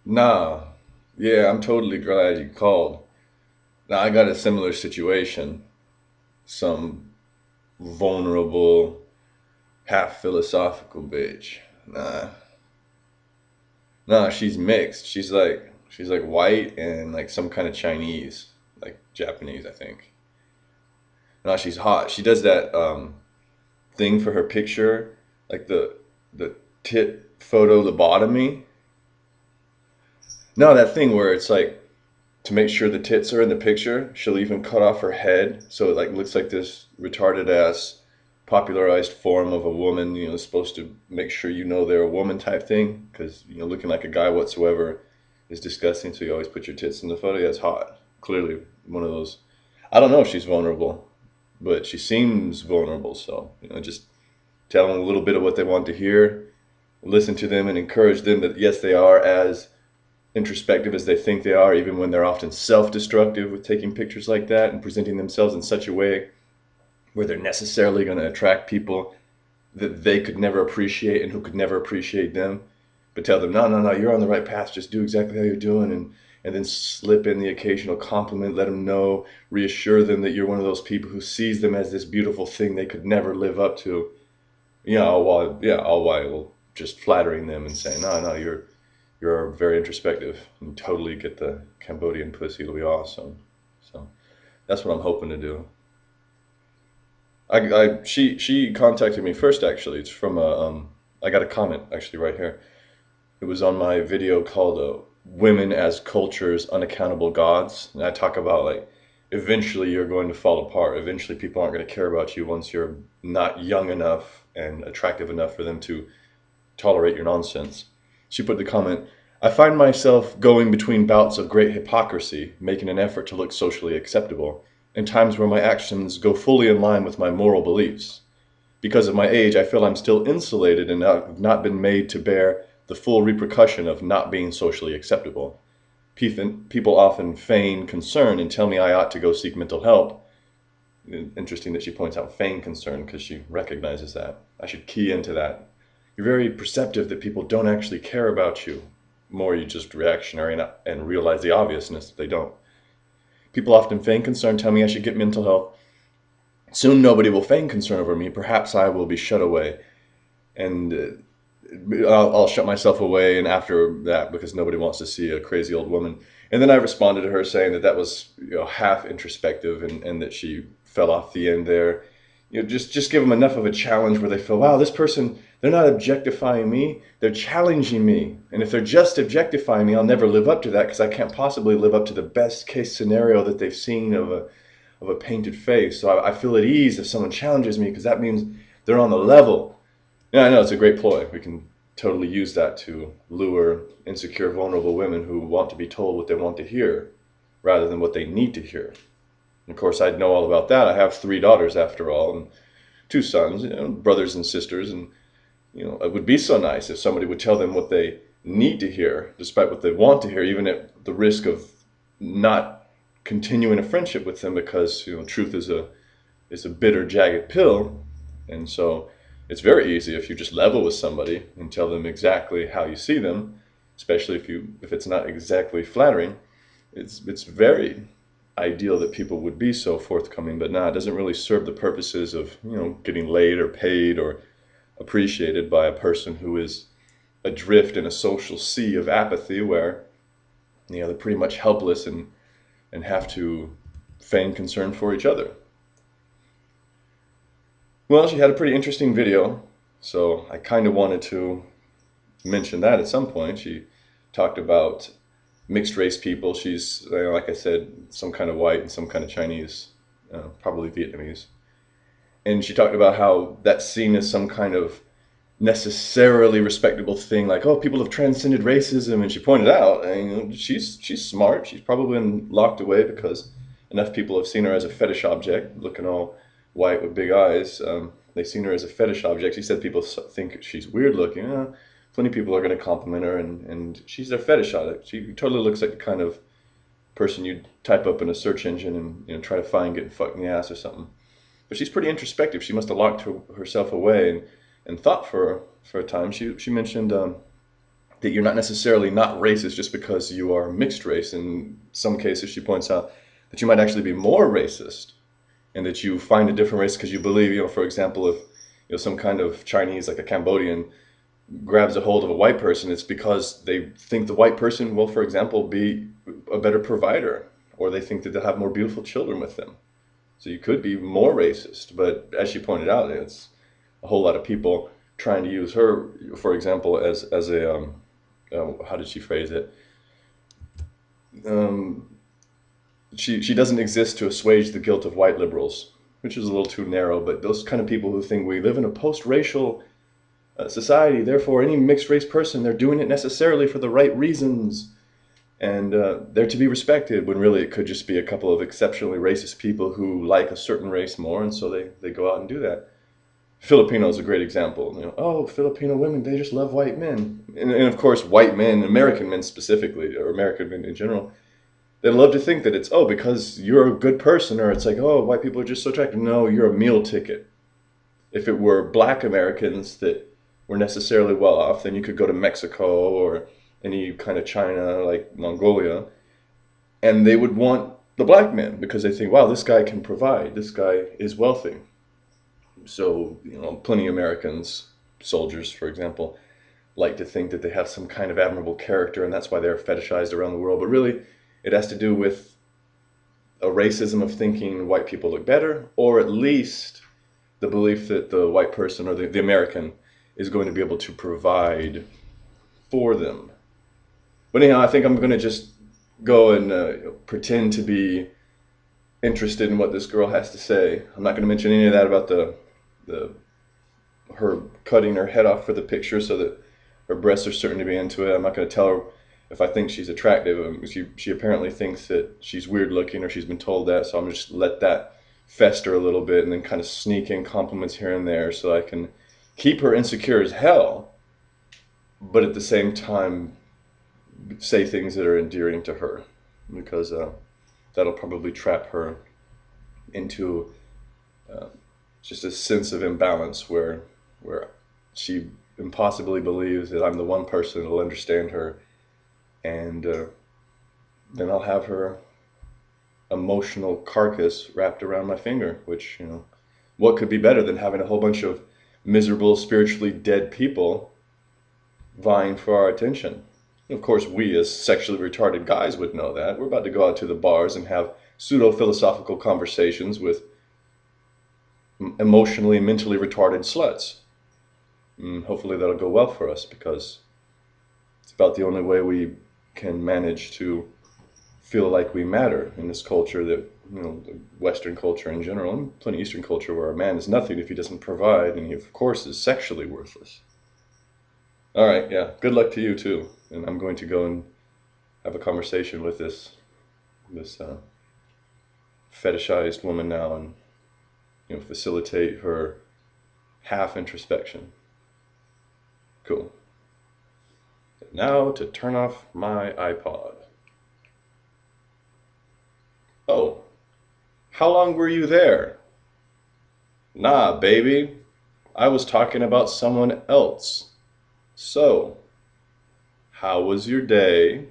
Nah, yeah, I'm totally glad you called. Now, I got a similar situation. Some vulnerable, half philosophical bitch. Nah, nah, she's mixed. She's like white and like some kind of Chinese, like Japanese, I think. Nah, she's hot. She does that thing for her picture, like the tit photo lobotomy. No, that thing where it's like to make sure the tits are in the picture, she'll even cut off her head so it like looks like this retarded ass popularized form of a woman, supposed to make sure they're a woman type thing because looking like a guy whatsoever is disgusting, so you always put your tits in the photo. Yeah, it's hot. Clearly one of those. I don't know if she's vulnerable, but she seems vulnerable, so just tell them a little bit of what they want to hear, listen to them and encourage them that yes, they are as introspective as they think they are, even when they're often self-destructive with taking pictures like that and presenting themselves in such a way where they're necessarily going to attract people that they could never appreciate and who could never appreciate them. But tell them, no, no, no, you're on the right path. Just do exactly how you're doing, and then slip in the occasional compliment. Let them know, reassure them that you're one of those people who sees them as this beautiful thing they could never live up to. All while just flattering them and saying, no, no, you're very introspective and totally get the Cambodian pussy. It'll be awesome. So that's what I'm hoping to do. She contacted me first. Actually, it's from a I got a comment actually right here. It was on my video called "Women as Culture's Unaccountable Gods," and I talk about like eventually you're going to fall apart. Eventually, people aren't going to care about you once you're not young enough and attractive enough for them to tolerate your nonsense. She put the comment, I find myself going between bouts of great hypocrisy, making an effort to look socially acceptable, and times where my actions go fully in line with my moral beliefs. Because of my age, I feel I'm still insulated and have not been made to bear the full repercussion of not being socially acceptable. People often feign concern and tell me I ought to go seek mental help. Interesting that she points out feign concern because she recognizes that. I should key into that. You're very perceptive that people don't actually care about you. More you just reactionary and realize the obviousness that they don't. People often feign concern, tell me I should get mental help. Soon nobody will feign concern over me. Perhaps I will be shut away. And I'll shut myself away. And after that, because nobody wants to see a crazy old woman. And then I responded to her saying that that was half introspective and that she fell off the end there. Just give them enough of a challenge where they feel, wow, this person, they're not objectifying me, they're challenging me. And if they're just objectifying me, I'll never live up to that because I can't possibly live up to the best case scenario that they've seen of a painted face. So I feel at ease if someone challenges me because that means they're on the level. Yeah, I know it's a great ploy. We can totally use that to lure insecure, vulnerable women who want to be told what they want to hear rather than what they need to hear. And of course, I'd know all about that. I have 3 daughters after all, and 2 sons, brothers and sisters, and it would be so nice if somebody would tell them what they need to hear, despite what they want to hear, even at the risk of not continuing a friendship with them, because truth is a bitter, jagged pill, and so it's very easy if you just level with somebody and tell them exactly how you see them, especially if it's not exactly flattering. It's very ideal that people would be so forthcoming, but nah, it doesn't really serve the purposes of getting laid or paid or appreciated by a person who is adrift in a social sea of apathy where they're pretty much helpless and have to feign concern for each other. Well, she had a pretty interesting video, so I kind of wanted to mention that at some point. She talked about mixed race people. She's, like I said, some kind of white and some kind of Chinese, probably Vietnamese. And she talked about how that's seen as some kind of necessarily respectable thing, like, oh, people have transcended racism. And she pointed out, and, she's smart. She's probably been locked away because enough people have seen her as a fetish object, looking all white with big eyes. They've seen her as a fetish object. She said people think she's weird looking. Plenty of people are going to compliment her, and she's their fetish object. She totally looks like the kind of person you'd type up in a search engine and try to find getting fucked in the ass or something. But she's pretty introspective. She must have locked herself away and thought for a time. She mentioned that you're not necessarily not racist just because you are mixed race. In some cases, she points out that you might actually be more racist, and that you find a different race because you believe, for example, if some kind of Chinese, like a Cambodian, grabs a hold of a white person, it's because they think the white person will, for example, be a better provider, or they think that they'll have more beautiful children with them. So you could be more racist, but as she pointed out, it's a whole lot of people trying to use her, for example, as a how did she phrase it? Um, she doesn't exist to assuage the guilt of white liberals, which is a little too narrow. But those kind of people who think we live in a post-racial society, therefore any mixed race person, they're doing it necessarily for the right reasons, and they're to be respected, when really it could just be a couple of exceptionally racist people who like a certain race more, and so they go out and do that. Filipino is a great example. Oh, Filipino women, they just love white men. And of course, white men, American men specifically, or American men in general, they love to think that it's, oh, because you're a good person, or it's like, oh, white people are just so attractive. No, you're a meal ticket. If it were black Americans that were necessarily well off, then you could go to Mexico or any kind of China, like Mongolia, and they would want the black men because they think, wow, this guy can provide, this guy is wealthy. So, plenty of Americans, soldiers, for example, like to think that they have some kind of admirable character, and that's why they're fetishized around the world. But really, it has to do with a racism of thinking white people look better, or at least the belief that the white person, or the American, is going to be able to provide for them. But anyhow, I think I'm going to just go and pretend to be interested in what this girl has to say. I'm not going to mention any of that about the her cutting her head off for the picture so that her breasts are certain to be into it. I'm not going to tell her if I think she's attractive. She apparently thinks that she's weird looking, or she's been told that, so I'm just let that fester a little bit and then kind of sneak in compliments here and there so I can keep her insecure as hell, but at the same time say things that are endearing to her, because that'll probably trap her into just a sense of imbalance where she impossibly believes that I'm the one person that'll understand her, and then I'll have her emotional carcass wrapped around my finger, which, what could be better than having a whole bunch of miserable, spiritually dead people vying for our attention? Of course, we as sexually retarded guys would know that. We're about to go out to the bars and have pseudo-philosophical conversations with emotionally and mentally retarded sluts. Hopefully that'll go well for us, because it's about the only way we can manage to feel like we matter in this culture, that, the Western culture in general, and plenty of Eastern culture, where a man is nothing if he doesn't provide, and he, of course, is sexually worthless. All right, yeah, good luck to you too. And I'm going to go and have a conversation with this fetishized woman now, and facilitate her half introspection. Cool. Now to turn off my iPod. Oh, how long were you there? Nah, baby, I was talking about someone else. So, how was your day?